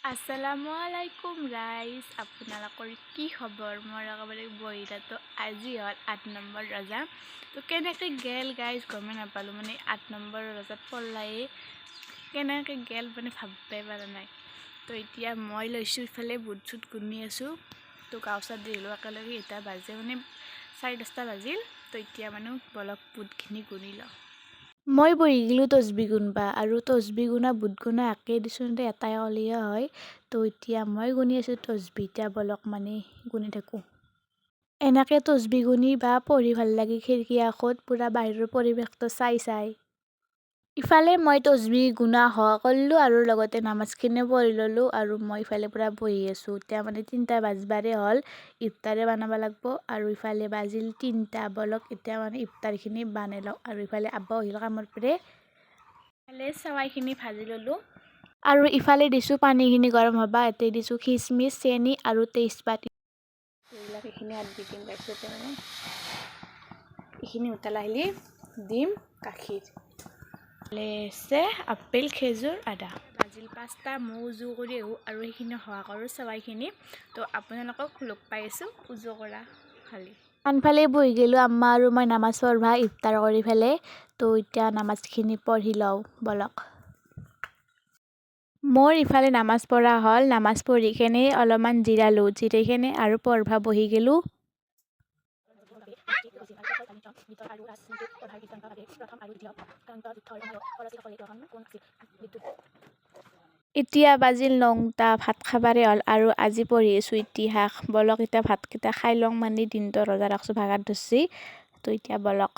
আসসালামুআলাইকুম guys, আপোনালোকৰ কি খবৰ? মোৰ একেবাৰে বহিৰাটো আজি হ'ল 8 নম্বৰ ৰজা। তো কেনেকৈ গেল গাইজ গমে নাপালোঁ, মানে 8 নম্বৰ ৰজাত পলাই কেনেকৈ গেল মানে ভাবিবই পৰা নাই। তো এতিয়া মই লৈছোঁ ইফালে বুট চুট গুনি আছোঁ। তো গাঁও চাত দিলোঁ একেলগে, এতিয়া বাজে মানে 4:30 বাজিল। তো এতিয়া মানে বলক বুটখিনি গুনি লওঁ। মই বহি গ'লোঁ তচবি গুণবা, আৰু তচবি গুণা বুট গুণা একেই দিচোন, এটাই অলিয়া হয়। তো এতিয়া মই গুনি আছোঁ তচবি, এতিয়া বলক মানে গুনি থাকোঁ। এনেকৈ তচবি গুনি বা পঢ়ি ভাল লাগে খিৰিকী কাষত পূৰা বাহিৰৰ পৰিৱেশটো চাই। ইফালে মই তচবি গুণা কৰিলোঁ আৰু লগতে নামাজখিনিও পঢ়ি ল'লোঁ, আৰু মই ইফালে পূৰা বহি আছোঁ। এতিয়া মানে 3টা বাজবাৰে হ'ল, ইফতাৰে বনাব লাগিব। আৰু ইফালে বাজিল 3টা, বলক এতিয়া মানে ইফতাৰখিনি বনাই লওঁ। আৰু ইফালে আব্বা আহিল কামৰ পৰা, ইফালে চেৱাইখিনি ভাজি ল'লোঁ। আৰু ইফালে দিছোঁ পানীখিনি গৰম হ'বা, ইয়াতে দিছোঁ খিচমিচ, চেনি আৰু তেজপাত। এইবিলাক এইখিনি আদ দি দিম তাৰপিছতে মানে এইখিনি উতলা আহিলে দিম গাখীৰ, লেছে আপেল, খেজুৰ, আদা। বাজিল 5টা, মই উজু কৰি আহোঁ আৰু সেইখিনি সহায় কৰোঁ চেৱাইখিনি। তো আপোনালোকক লগ পাই আছোঁ উজু কৰা খালি। আনফালে বহি গ'লোঁ আম্মা আৰু মই নামাজ পঢ়বা ইফতাৰ কৰি পেলাই। তো এতিয়া নামাজখিনি পঢ়ি লওঁ বলক। মোৰ ইফালে নামাজ পঢ়া হ'ল, নামাজ পঢ়ি কেনে অলপমান জিৰালোঁ, জিৰাই কেনে আৰু পঢ়বা বহি গ'লোঁ। এতিয়া বাজিল 9টা, ভাত খাবাৰে হ'ল আৰু আজি পঢ়ি আছোঁ ইতিহাস। বলক এতিয়া ভাতকেইটা খাই লওঁ, মানে দিনটো ৰোজা ৰাখছোঁ, ভাগাৰ ধৰছি। তো এতিয়া বলক।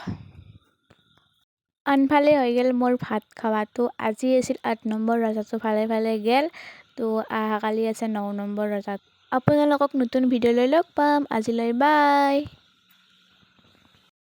আনফালে হৈ গ'ল মোৰ ভাত খাৱাটো। আজি আছিল 8 নম্বৰ ৰজাটো ভালে গ'ল। তো অহাকালি আছে 9 নম্বৰ ৰজাত। আপোনালোকক নতুন ভিডিঅ' লৈ লগ পাম। আজিলৈ বাই।